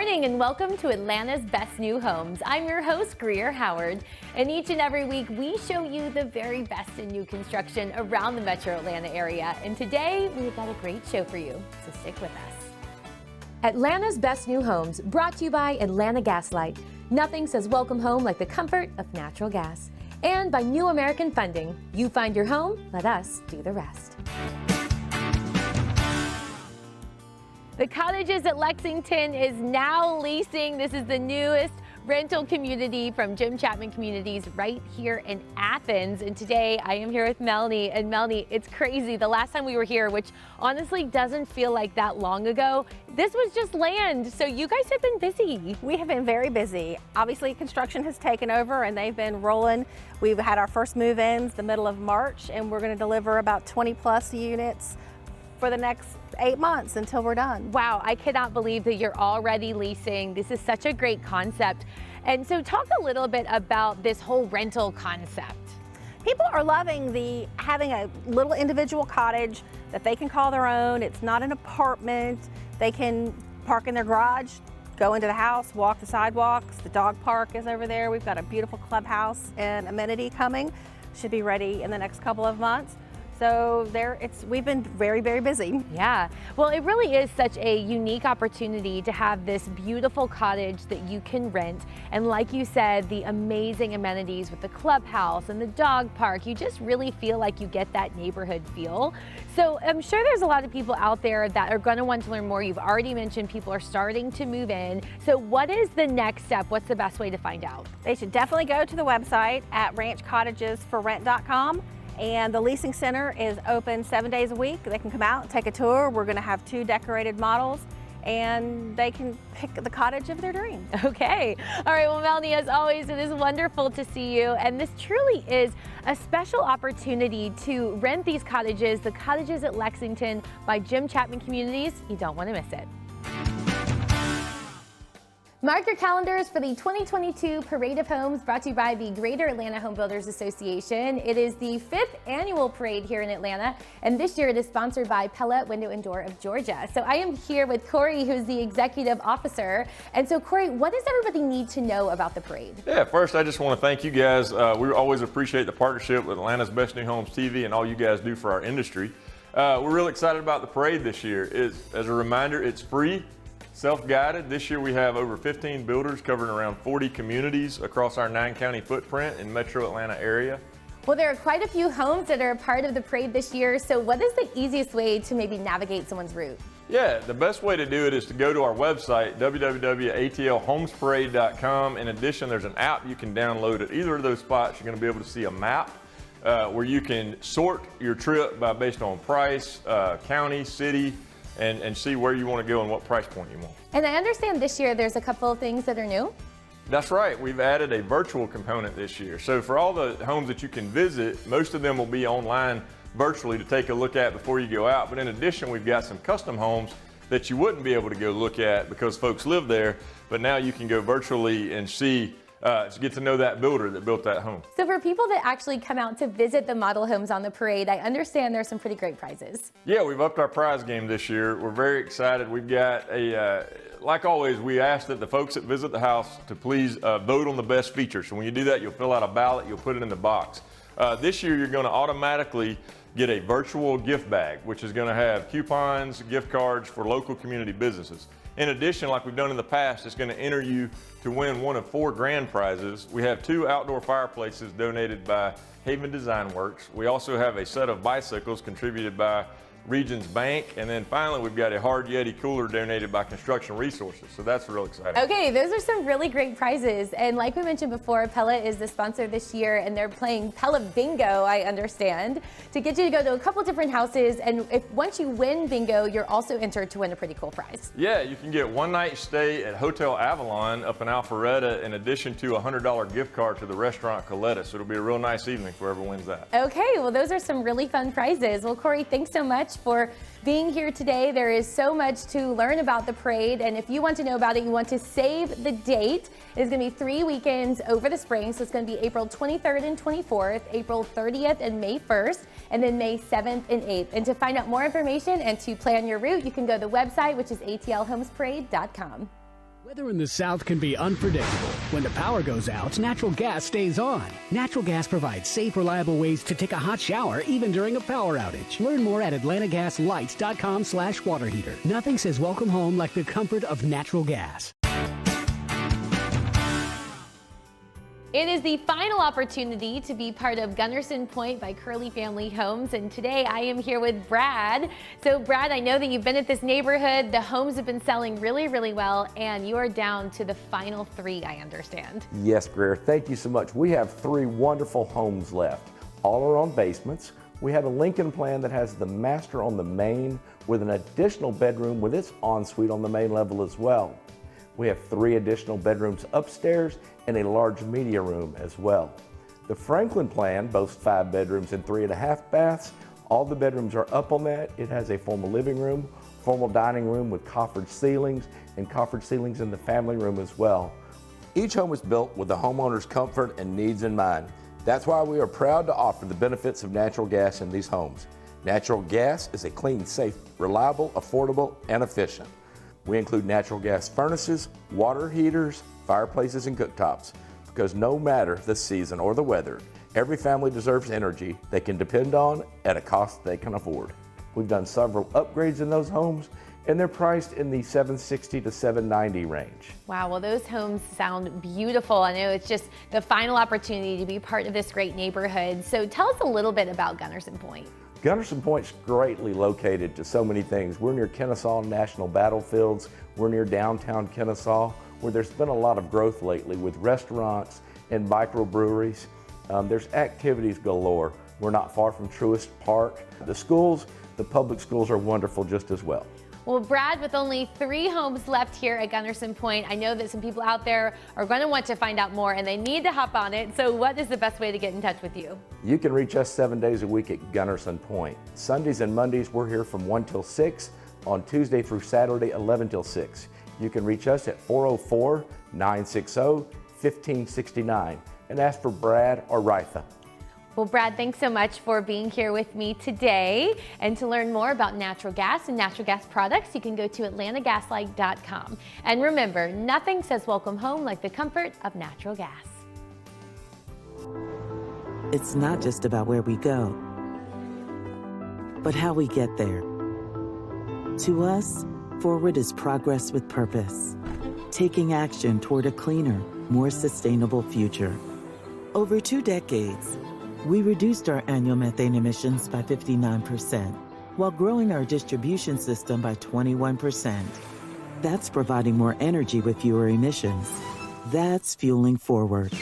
morning and welcome to Atlanta's Best New Homes. I'm your host, Greer Howard, and each and every week we show you the very best in new construction around the metro Atlanta area. And today we've got a great show for you, so stick with us. Atlanta's Best New Homes, brought to you by Atlanta Gaslight. Nothing says welcome home like the comfort of natural gas. And by New American Funding. You find your home, let us do the rest. The Cottages at Lexington is now leasing. This is the newest rental community from Jim Chapman Communities right here in Athens. And today I am here with Melanie. And Melanie, it's crazy. The last time we were here, which honestly doesn't feel like that long ago, this was just land. So you guys have been busy. We have been very busy. Obviously, construction has taken over and they've been rolling. We've had our first move-ins the middle of March, and we're going to deliver about 20 plus units for the next 8 months until we're done. Wow, I cannot believe that you're already leasing. This is such a great concept. And so talk a little bit about this whole rental concept. People are loving having a little individual cottage that they can call their own. It's not an apartment. They can park in their garage, go into the house, walk the sidewalks. The dog park is over there. We've got a beautiful clubhouse and amenity coming. Should be ready in the next couple of months. So we've been very, very busy. Yeah, well, it really is such a unique opportunity to have this beautiful cottage that you can rent. And like you said, the amazing amenities with the clubhouse and the dog park, you just really feel like you get that neighborhood feel. So I'm sure there's a lot of people out there that are going to want to learn more. You've already mentioned people are starting to move in. So what is the next step? What's the best way to find out? They should definitely go to the website at ranchcottagesforrent.com. And the leasing center is open 7 days a week. They can come out and take a tour. We're going to have 2 decorated models, and they can pick the cottage of their dream. Okay. All right. Well, Melanie, as always, it is wonderful to see you. And this truly is a special opportunity to rent these cottages, the Cottages at Lexington by Jim Chapman Communities. You don't want to miss it. Mark your calendars for the 2022 Parade of Homes, brought to you by the Greater Atlanta Home Builders Association. It is the 5th annual parade here in Atlanta, and this year it is sponsored by Pella Window and Door of Georgia. So I am here with Corey, who's the executive officer. And so Corey, what does everybody need to know about the parade? Yeah, first I just want to thank you guys. We always appreciate the partnership with Atlanta's Best New Homes TV and all you guys do for our industry. We're really excited about the parade this year. As a reminder, it's free. Self-guided. This year we have over 15 builders covering around 40 communities across our 9-county footprint in Metro Atlanta area. Well, there are quite a few homes that are a part of the parade this year. So what is the easiest way to maybe navigate someone's route? Yeah, the best way to do it is to go to our website, www.atlhomesparade.com. In addition, there's an app you can download. At either of those spots, you're going to be able to see a map where you can sort your trip based on price, county, city, and see where you want to go and what price point you want. And I understand this year there's a couple of things that are new. That's right. We've added a virtual component this year. So for all the homes that you can visit, most of them will be online virtually to take a look at before you go out. But in addition, we've got some custom homes that you wouldn't be able to go look at because folks live there. But now you can go virtually and see to get to know that builder that built that home. So for people that actually come out to visit the model homes on the parade, I understand there's some pretty great prizes. Yeah, we've upped our prize game this year. We're very excited. We've got like always, we ask that the folks that visit the house to please vote on the best features. So when you do that, you'll fill out a ballot, you'll put it in the box. This year, you're going to automatically get a virtual gift bag, which is going to have coupons, gift cards for local community businesses. In addition, like we've done in the past, it's going to enter you to win one of 4 grand prizes. We have 2 outdoor fireplaces donated by Haven Design Works. We also have a set of bicycles contributed by Regions Bank. And then finally, we've got a Hard Yeti cooler donated by Construction Resources. So that's real exciting. Okay, those are some really great prizes. And like we mentioned before, Pella is the sponsor this year, and they're playing Pella Bingo, I understand, to get you to go to a couple different houses. And once you win bingo, you're also entered to win a pretty cool prize. Yeah, you can get 1-night stay at Hotel Avalon up in Alpharetta, in addition to a $100 gift card to the restaurant Coletta. So it'll be a real nice evening for whoever wins that. Okay, well, those are some really fun prizes. Well, Corey, thanks so much for being here today. There is so much to learn about the parade, and if you want to know about it, you want to save the date. It's going to be 3 weekends over the spring, so it's going to be April 23rd and 24th, April 30th and May 1st, and then May 7th and 8th. And to find out more information and to plan your route, you can go to the website, which is atlhomesparade.com. Weather in the South can be unpredictable. When the power goes out, natural gas stays on. Natural gas provides safe, reliable ways to take a hot shower even during a power outage. Learn more at AtlantaGasLights.com/water heater. Nothing says welcome home like the comfort of natural gas. It is the final opportunity to be part of Gundersen Point by Curley Family Homes, and today I am here with Brad. So Brad, I know that you've been at this neighborhood, the homes have been selling really, really well, and you are down to the final 3, I understand. Yes, Greer, thank you so much. We have 3 wonderful homes left. All are on basements. We have a Lincoln plan that has the master on the main with an additional bedroom with its ensuite on the main level as well. We have 3 additional bedrooms upstairs and a large media room as well. The Franklin plan boasts 5 bedrooms and 3.5 baths. All the bedrooms are up on that. It has a formal living room, formal dining room with coffered ceilings, and coffered ceilings in the family room as well. Each home is built with the homeowner's comfort and needs in mind. That's why we are proud to offer the benefits of natural gas in these homes. Natural gas is a clean, safe, reliable, affordable, and efficient. We include natural gas furnaces, water heaters, fireplaces, and cooktops, because no matter the season or the weather, every family deserves energy they can depend on at a cost they can afford. We've done several upgrades in those homes, and they're priced in the $760 to $790 range. Wow, well those homes sound beautiful. I know it's just the final opportunity to be part of this great neighborhood. So tell us a little bit about Gundersen Point. Gundersen Point's greatly located to so many things. We're near Kennesaw National Battlefields. We're near downtown Kennesaw, where there's been a lot of growth lately with restaurants and microbreweries. There's activities galore. We're not far from Truist Park. The schools, the public schools are wonderful just as well. Well, Brad, with only 3 homes left here at Gundersen Point, I know that some people out there are going to want to find out more and they need to hop on it. So what is the best way to get in touch with you? You can reach us 7 days a week at Gundersen Point. Sundays and Mondays, we're here from 1 till 6. On Tuesday through Saturday, 11 till 6. You can reach us at 404-960-1569 and ask for Brad or Rytha. Well, Brad, thanks so much for being here with me today. And to learn more about natural gas and natural gas products, you can go to AtlantaGasLight.com. And remember, nothing says welcome home like the comfort of natural gas. It's not just about where we go, but how we get there. To us, forward is progress with purpose, taking action toward a cleaner, more sustainable future. Over 2 decades, we reduced our annual methane emissions by 59%, while growing our distribution system by 21%. That's providing more energy with fewer emissions. That's fueling forward.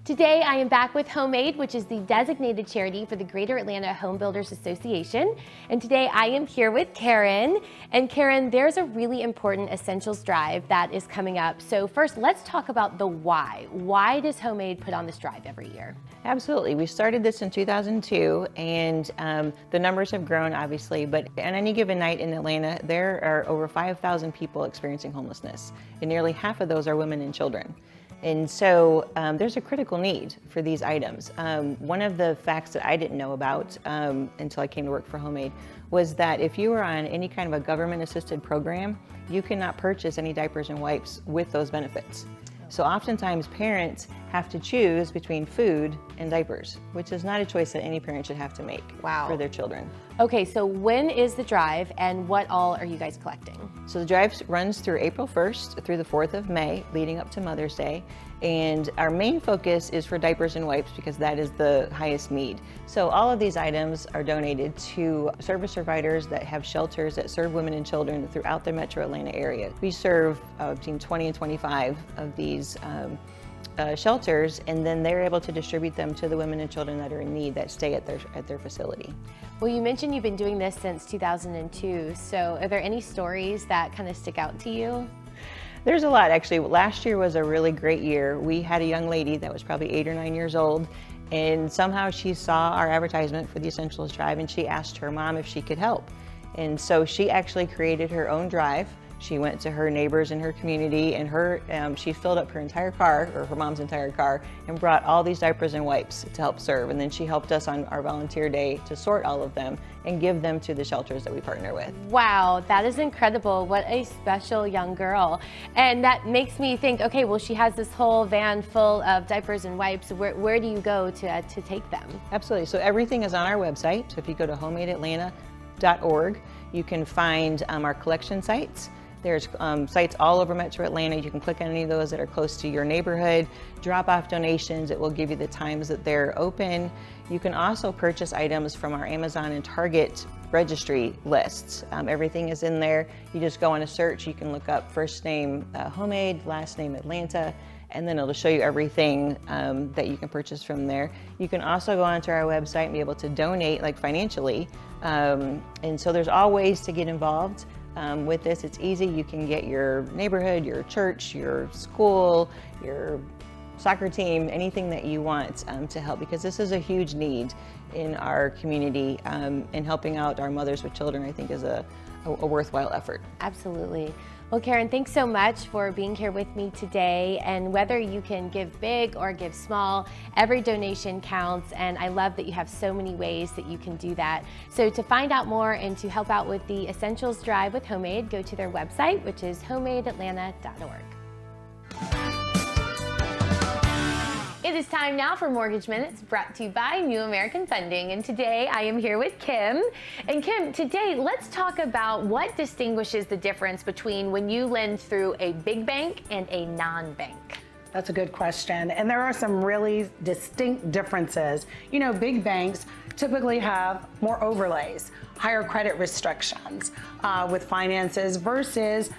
Today, I am back with HomeAid, which is the designated charity for the Greater Atlanta Home Builders Association. And today I am here with Karen. And Karen, there's a really important essentials drive that is coming up. So first, let's talk about the why. Why does HomeAid put on this drive every year? Absolutely. We started this in 2002, and the numbers have grown, obviously, but on any given night in Atlanta, there are over 5,000 people experiencing homelessness, and nearly half of those are women and children. And so there's a critical need for these items. One of the facts that I didn't know about until I came to work for HomeAid was that if you are on any kind of a government-assisted program, you cannot purchase any diapers and wipes with those benefits. So oftentimes parents have to choose between food and diapers, which is not a choice that any parent should have to make for their children. Okay, so when is the drive and what all are you guys collecting? So the drive runs through April 1st through the 4th of May, leading up to Mother's Day. And our main focus is for diapers and wipes because that is the highest need. So all of these items are donated to service providers that have shelters that serve women and children throughout the metro Atlanta area. We serve between 20 and 25 of these shelters, and then they're able to distribute them to the women and children that are in need that stay at their facility. Well, you mentioned you've been doing this since 2002, so are there any stories that kind of stick out to you? There's a lot, actually. Last year was a really great year. We had a young lady that was probably 8 or 9 years old, and somehow she saw our advertisement for the Essentials Drive, and she asked her mom if she could help. And so she actually created her own drive. She went to her neighbors in her community, and she filled up her entire car, or her mom's entire car, and brought all these diapers and wipes to help serve. And then she helped us on our volunteer day to sort all of them and give them to the shelters that we partner with. Wow, that is incredible. What a special young girl. And that makes me think, okay, well, she has this whole van full of diapers and wipes. Where do you go to take them? Absolutely. So everything is on our website. So if you go to homemadeatlanta.org, you can find our collection sites. There's sites all over Metro Atlanta. You can click on any of those that are close to your neighborhood, drop off donations. It will give you the times that they're open. You can also purchase items from our Amazon and Target registry lists. Everything is in there. You just go on a search. You can look up first name Homemade, last name Atlanta, and then it'll show you everything that you can purchase from there. You can also go onto our website and be able to donate, like financially. And so there's all ways to get involved. With this, it's easy. You can get your neighborhood, your church, your school, your soccer team, anything that you want to help, because this is a huge need in our community, and helping out our mothers with children, I think, is a worthwhile effort. Absolutely. Well, Karen, thanks so much for being here with me today. And whether you can give big or give small, every donation counts. And I love that you have so many ways that you can do that. So to find out more and to help out with the Essentials Drive with Homemade, go to their website, which is homemadeatlanta.org. It is time now for Mortgage Minutes, brought to you by New American Funding. And today I am here with Kim. And Kim, today let's talk about what distinguishes the difference between when you lend through a big bank and a non-bank. That's a good question. And there are some really distinct differences. You know, big banks typically have more overlays, higher credit restrictions with finances versus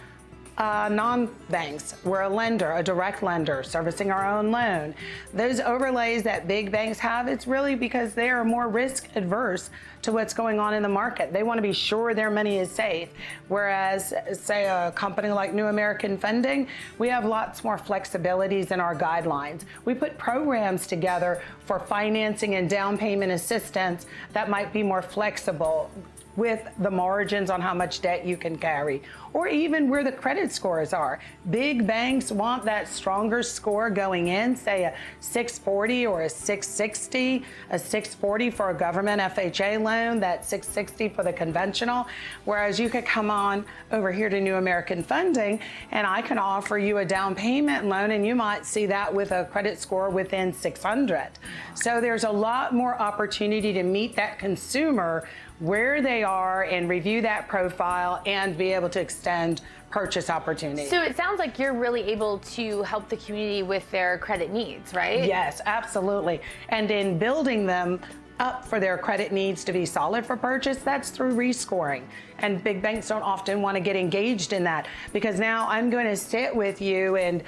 non-banks. We're a lender, a direct lender, servicing our own loan. Those overlays that big banks have, it's really because they are more risk adverse to what's going on in the market. They want to be sure their money is safe. Whereas, say, a company like New American Funding, we have lots more flexibilities in our guidelines. We put programs together for financing and down payment assistance that might be more flexible with the margins on how much debt you can carry, or even where the credit scores are. Big banks want that stronger score going in, say a 640 or a 660, a 640 for a government FHA loan, that 660 for the conventional, whereas you could come on over here to New American Funding and I can offer you a down payment loan and you might see that with a credit score within 600. So there's a lot more opportunity to meet that consumer where they are and review that profile and be able to extend purchase opportunities. So it sounds like you're really able to help the community with their credit needs, right? Yes, absolutely. And in building them up for their credit needs to be solid for purchase, that's through rescoring. And big banks don't often want to get engaged in that, because now I'm going to sit with you and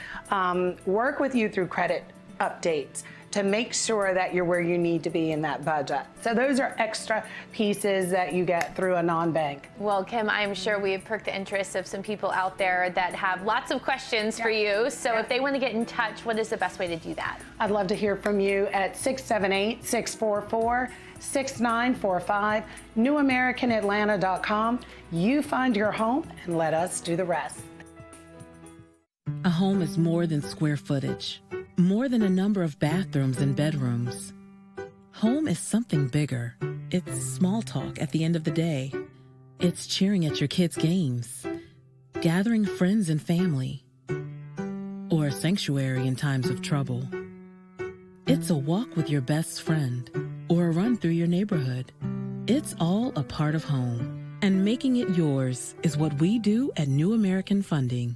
work with you through credit updates to make sure that you're where you need to be in that budget. So those are extra pieces that you get through a non-bank. Well, Kim, I'm sure we have perked the interest of some people out there that have lots of questions for you. So if they want to get in touch, what is the best way to do that? I'd love to hear from you at 678-644-6945, newameriCanatlanta.com. You find your home and let us do the rest. A home is more than square footage, more than a number of bathrooms and bedrooms. Home is something bigger. It's small talk at the end of the day. It's cheering at your kids' games, gathering friends and family, or a sanctuary in times of trouble. It's a walk with your best friend or a run through your neighborhood. It's all a part of home, and making it yours is what we do at New American Funding.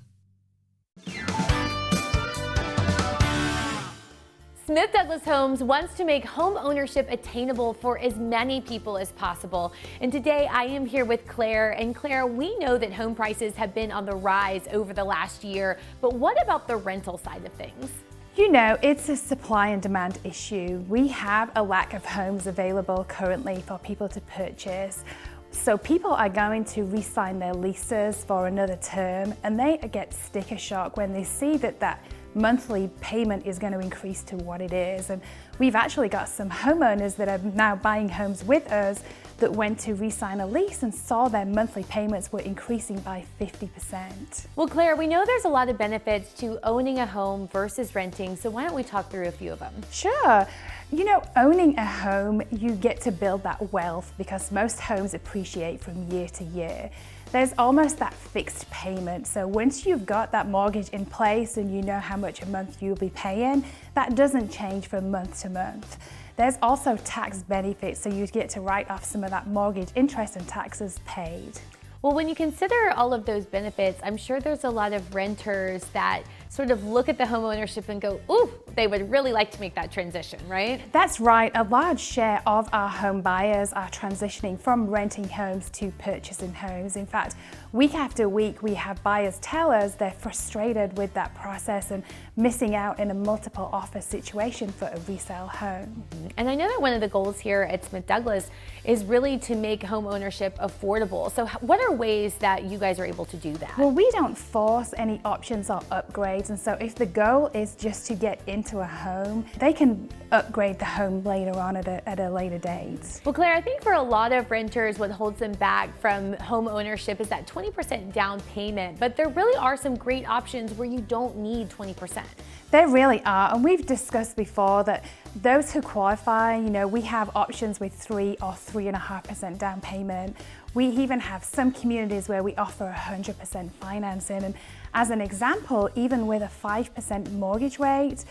Smith Douglas Homes wants to make home ownership attainable for as many people as possible. And today I am here with Claire. And Claire, we know that home prices have been on the rise over the last year, but what about the rental side of things? You know, it's a supply and demand issue. We have a lack of homes available currently for people to purchase. So people are going to re-sign their leases for another term, and they get sticker shock when they see that monthly payment is going to increase to what it is. And We've actually got some homeowners that are now buying homes with us that went to re-sign a lease and saw their monthly payments were increasing by 50%. Well, Claire, we know there's a lot of benefits to owning a home versus renting, so why don't we talk through a few of them? Sure. You know, owning a home, you get to build that wealth because most homes appreciate from year to year. There's almost that fixed payment. So once you've got that mortgage in place and you know how much a month you'll be paying, that doesn't change from month to month. There's also tax benefits, so you get to write off some of that mortgage interest and taxes paid. Well, when you consider all of those benefits, I'm sure there's a lot of renters that sort of look at the home ownership and go, ooh, they would really like to make that transition, right? That's right. A large share of our home buyers are transitioning from renting homes to purchasing homes. In fact, week after week, we have buyers tell us they're frustrated with that process and missing out in a multiple offer situation for a resale home. And I know that one of the goals here at Smith Douglas is really to make home ownership affordable. So what are ways that you guys are able to do that? Well, we don't force any options or upgrades. And so if the goal is just to get into a home, they can upgrade the home later on at a later date. Well, Claire, I think for a lot of renters, what holds them back from home ownership is that 20% down payment, but there really are some great options where you don't need 20%. There really are, and we've discussed before that those who qualify, you know, we have options with 3 or 3.5% down payment. We even have some communities where we offer 100% financing, and as an example, even with a 5% mortgage rate,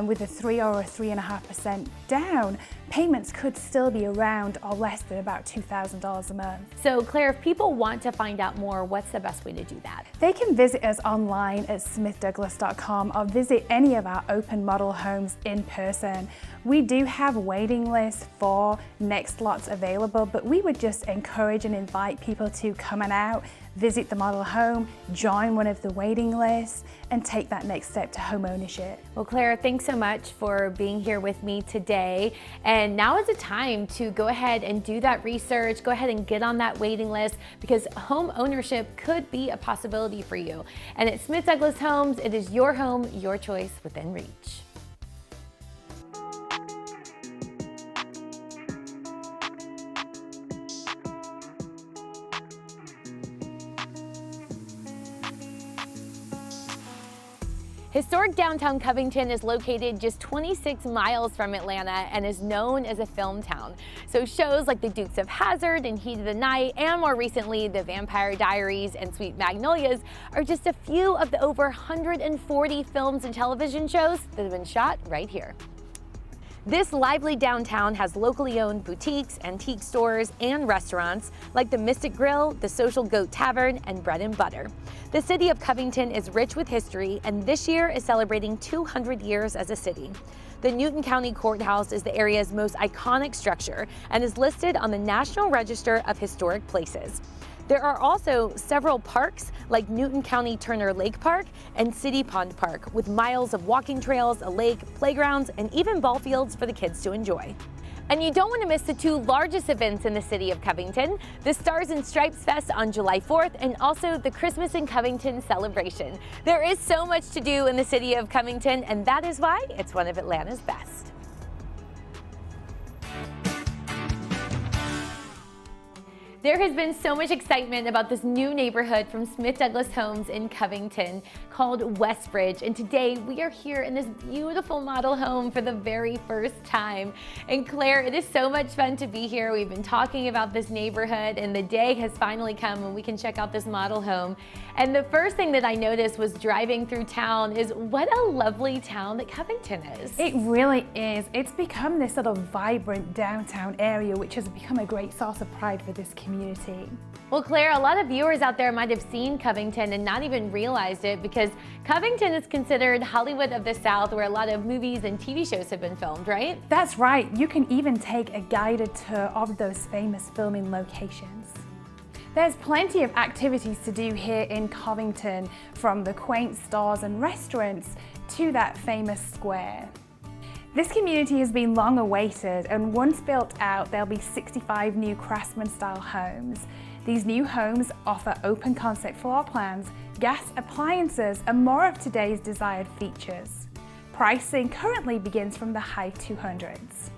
with a 3 or a 3.5% down, payments could still be around or less than about $2,000 a month. So Claire, if people want to find out more, what's the best way to do that? They can visit us online at smithdouglas.com or visit any of our open model homes in person. We do have waiting lists for next lots available, but we would just encourage and invite people to come on out, visit the model home, join one of the waiting lists, and take that next step to home ownership. Well, Claire, thanks so much for being here with me today. And now is the time to go ahead and do that research, go ahead and get on that waiting list, because home ownership could be a possibility for you. And at Smith Douglas Homes, it is your home, your choice, within reach. Historic downtown Covington is located just 26 miles from Atlanta and is known as a film town. So shows like The Dukes of Hazzard and Heat of the Night, and more recently The Vampire Diaries and Sweet Magnolias, are just a few of the over 140 films and television shows that have been shot right here. This lively downtown has locally owned boutiques, antique stores, and restaurants like the Mystic Grill, the Social Goat Tavern, and Bread and Butter. The city of Covington is rich with history, and this year is celebrating 200 years as a city. The Newton County Courthouse is the area's most iconic structure and is listed on the National Register of Historic Places. There are also several parks like Newton County Turner Lake Park and City Pond Park, with miles of walking trails, a lake, playgrounds, and even ball fields for the kids to enjoy. And you don't want to miss the two largest events in the city of Covington, the Stars and Stripes Fest on July 4th and also the Christmas in Covington celebration. There is so much to do in the city of Covington, and that is why it's one of Atlanta's best. There has been so much excitement about this new neighborhood from Smith Douglas Homes in Covington called Westbridge, and today we are here in this beautiful model home for the very first time. And Claire, it is so much fun to be here. We've been talking about this neighborhood, and the day has finally come when we can check out this model home. And the first thing that I noticed was driving through town is what a lovely town that Covington is. It really is. It's become this sort of vibrant downtown area, which has become a great source of pride for this community. Well, Claire, a lot of viewers out there might have seen Covington and not even realized it, because Covington is considered Hollywood of the South, where a lot of movies and TV shows have been filmed, right? That's right. You can even take a guided tour of those famous filming locations. There's plenty of activities to do here in Covington, from the quaint stores and restaurants to that famous square. This community has been long awaited, and once built out, there'll be 65 new craftsman-style homes. These new homes offer open concept floor plans, gas appliances, and more of today's desired features. Pricing currently begins from the high 200s.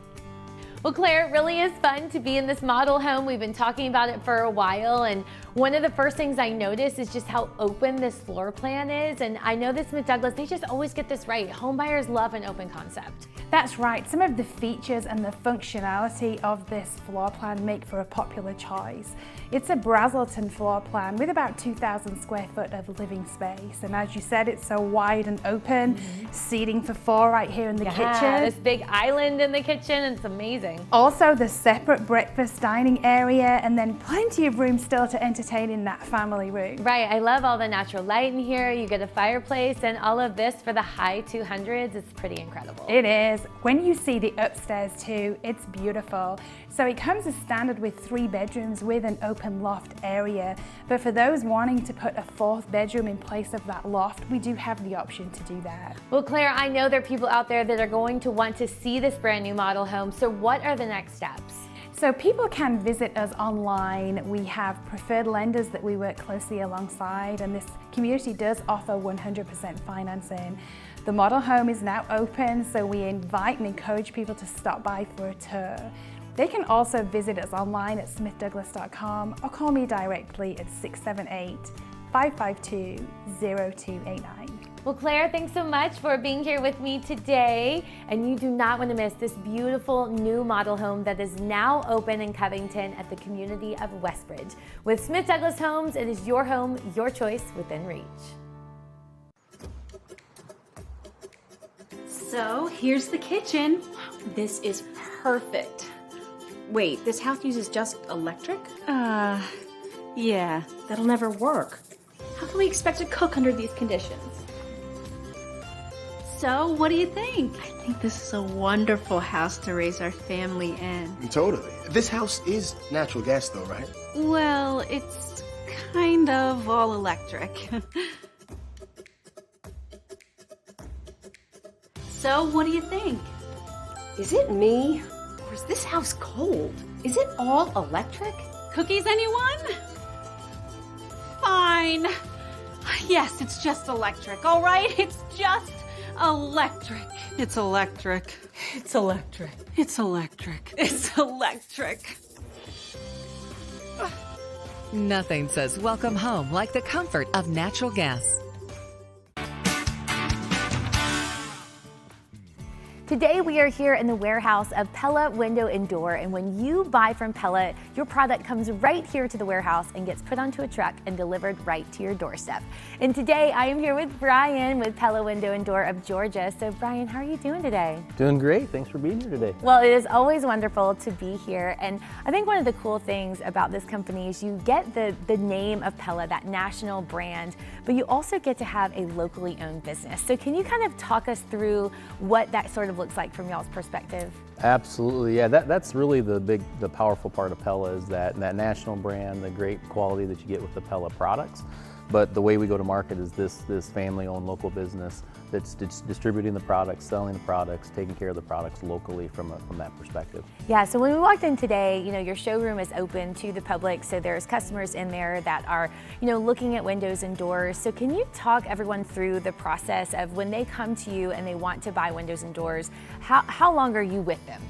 Well, Claire, it really is fun to be in this model home. We've been talking about it for a while, and one of the first things I noticed is just how open this floor plan is. And I know that Smith Douglas, they just always get this right. Home buyers love an open concept. That's right. Some of the features and the functionality of this floor plan make for a popular choice. It's a Brazelton floor plan with about 2,000 square foot of living space. And as you said, it's so wide and open, seating for 4 right here in the kitchen. This big island in the kitchen, and it's amazing. Also the separate breakfast dining area, and then plenty of room still to entertain in that family room. Right, I love all the natural light in here. You get a fireplace, and all of this for the high 200s. It's pretty incredible. It is. When you see the upstairs too, it's beautiful. So it comes as standard with 3 bedrooms with an open loft area. But for those wanting to put a 4th bedroom in place of that loft, we do have the option to do that. Well, Claire, I know there are people out there that are going to want to see this brand new model home. So what are the next steps? So people can visit us online. We have preferred lenders that we work closely alongside, and this community does offer 100% financing. The model home is now open, so we invite and encourage people to stop by for a tour. They can also visit us online at smithdouglas.com or call me directly at 678-552-0289. Well, Claire, thanks so much for being here with me today. And you do not want to miss this beautiful new model home that is now open in Covington at the community of Westbridge. With Smith Douglas Homes, it is your home, your choice, within reach. So here's the kitchen. This is perfect. Wait, this house uses just electric? Yeah, that'll never work. How can we expect to cook under these conditions? So, what do you think? I think this is a wonderful house to raise our family in. Totally. This house is natural gas though, right? Well, it's kind of all electric. So, what do you think? Is it me? Or is this house cold? Is it all electric? Cookies, anyone? Fine. Yes, it's just electric, all right? It's just electric. It's electric. It's electric. It's electric. It's electric. Nothing says welcome home like the comfort of natural gas. Today we are here in the warehouse of Pella Window and Door, and when you buy from Pella, your product comes right here to the warehouse and gets put onto a truck and delivered right to your doorstep. And today I am here with Brian with Pella Window and Door of Georgia. So Brian, how are you doing today? Doing great. Thanks for being here today. Well, it is always wonderful to be here, and I think one of the cool things about this company is you get the name of Pella, that national brand, but you also get to have a locally owned business. So can you kind of talk us through what that sort of looks like from y'all's perspective? Absolutely, yeah. That's really the powerful part of Pella is that national brand, the great quality that you get with the Pella products. But the way we go to market is this family-owned local business that's distributing the products, selling the products, taking care of the products locally from that perspective. Yeah, so when we walked in today, you know, your showroom is open to the public, so there's customers in there that are, you know, looking at windows and doors. So can you talk everyone through the process of when they come to you and they want to buy windows and doors, how long are you with them?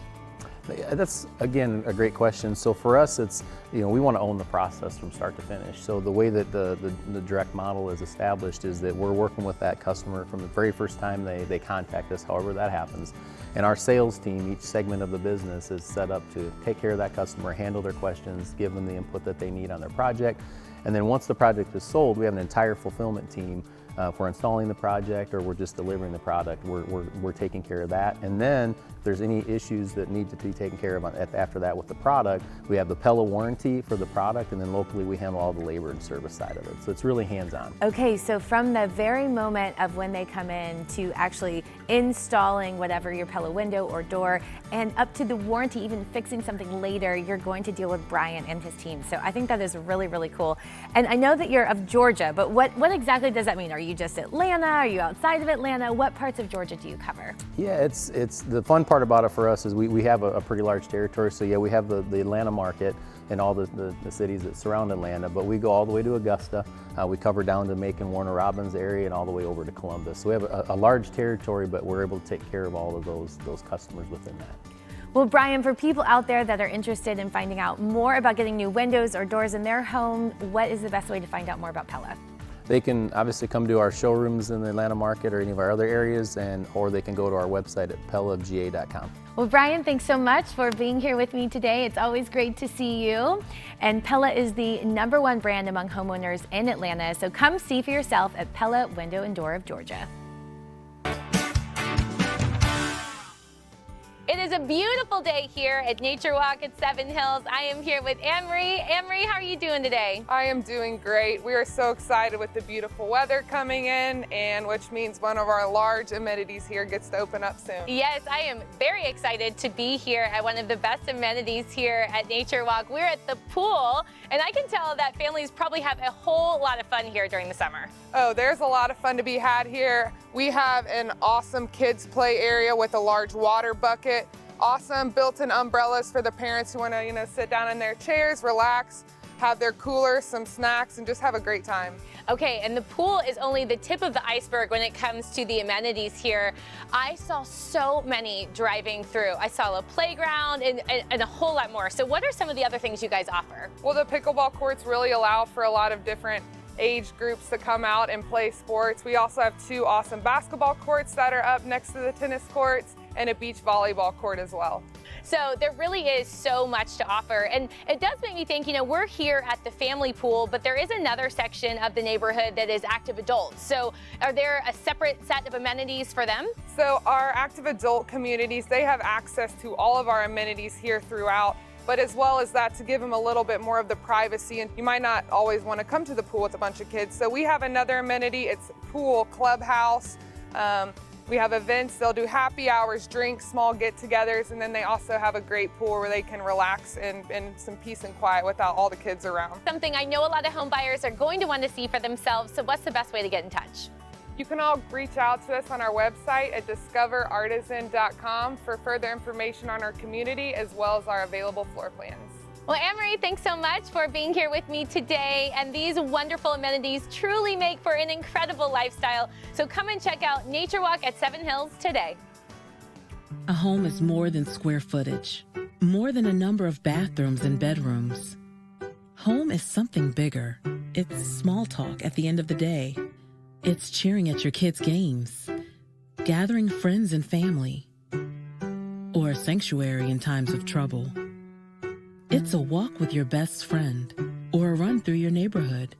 That's, again, a great question. So for us, it's, you know, we want to own the process from start to finish. So the way that the direct model is established is that we're working with that customer from the very first time they contact us, however that happens. And our sales team, each segment of the business, is set up to take care of that customer, handle their questions, give them the input that they need on their project. And then once the project is sold, we have an entire fulfillment team. If we're installing the project or we're just delivering the product, we're taking care of that. And then if there's any issues that need to be taken care of after that with the product, we have the Pella warranty for the product, and then locally we handle all the labor and service side of it. So it's really hands-on. Okay, so from the very moment of when they come in to actually installing whatever your Pella window or door, and up to the warranty, even fixing something later, you're going to deal with Brian and his team. So I think that is really, really cool. And I know that you're of Georgia, but what exactly does that mean? Are you just Atlanta? Are you outside of Atlanta? What parts of Georgia do you cover? Yeah, it's the fun part about it for us is we have a pretty large territory. So yeah, we have the Atlanta market. in all the cities that surround Atlanta, but we go all the way to Augusta. We cover down to Macon, Warner Robins area and all the way over to Columbus. So we have a large territory, but we're able to take care of all of those customers within that. Well, Brian, for people out there that are interested in finding out more about getting new windows or doors in their home, what is the best way to find out more about Pella? They can obviously come to our showrooms in the Atlanta market or any of our other areas, or they can go to our website at pellafga.com. Well, Brian, thanks so much for being here with me today. It's always great to see you. And Pella is the #1 brand among homeowners in Atlanta, so come see for yourself at Pella Window and Door of Georgia. It is a beautiful day here at Nature Walk at Seven Hills. I am here with Anne-Marie. Anne-Marie, how are you doing today? I am doing great. We are so excited with the beautiful weather coming in, and which means one of our large amenities here gets to open up soon. Yes, I am very excited to be here at one of the best amenities here at Nature Walk. We're at the pool, and I can tell that families probably have a whole lot of fun here during the summer. Oh, there's a lot of fun to be had here. We have an awesome kids play area with a large water bucket, awesome built-in umbrellas for the parents who want to, sit down in their chairs, relax, have their cooler, some snacks, and just have a great time. Okay, and the pool is only the tip of the iceberg when it comes to the amenities here. I saw so many driving through. I saw a playground and a whole lot more. So what are some of the other things you guys offer? Well, the pickleball courts really allow for a lot of different age groups to come out and play sports. We also have 2 awesome basketball courts that are up next to the tennis courts and a beach volleyball court as well. So there really is so much to offer, and it does make me think, we're here at the family pool, but there is another section of the neighborhood that is active adults. So are there a separate set of amenities for them? So our active adult communities, they have access to all of our amenities here throughout, but as well as that, to give them a little bit more of the privacy, and you might not always want to come to the pool with a bunch of kids. So we have another amenity, it's pool clubhouse. We have events, they'll do happy hours, drinks, small get-togethers, and then they also have a great pool where they can relax in some peace and quiet without all the kids around. Something I know a lot of home buyers are going to want to see for themselves, so what's the best way to get in touch? You can all reach out to us on our website at discoverartisan.com for further information on our community as well as our available floor plans. Well, Anne-Marie, thanks so much for being here with me today. And these wonderful amenities truly make for an incredible lifestyle. So come and check out Nature Walk at Seven Hills today. A home is more than square footage, more than a number of bathrooms and bedrooms. Home is something bigger. It's small talk at the end of the day. It's cheering at your kids' games, gathering friends and family, or a sanctuary in times of trouble. It's a walk with your best friend or a run through your neighborhood.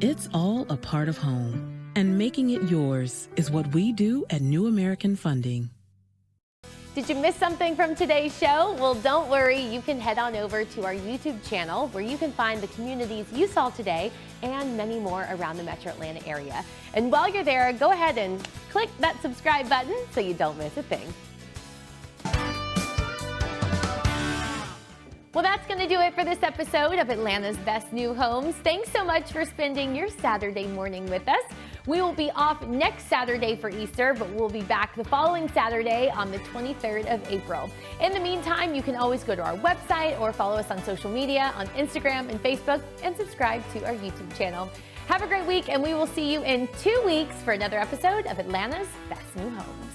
It's all a part of home, and making it yours is what we do at New American Funding. Did you miss something from today's show? Well, don't worry. You can head on over to our YouTube channel where you can find the communities you saw today and many more around the Metro Atlanta area. And while you're there, go ahead and click that subscribe button so you don't miss a thing. Well, that's going to do it for this episode of Atlanta's Best New Homes. Thanks so much for spending your Saturday morning with us. We will be off next Saturday for Easter, but we'll be back the following Saturday on the 23rd of April. In the meantime, you can always go to our website or follow us on social media on Instagram and Facebook and subscribe to our YouTube channel. Have a great week, and we will see you in 2 weeks for another episode of Atlanta's Best New Homes.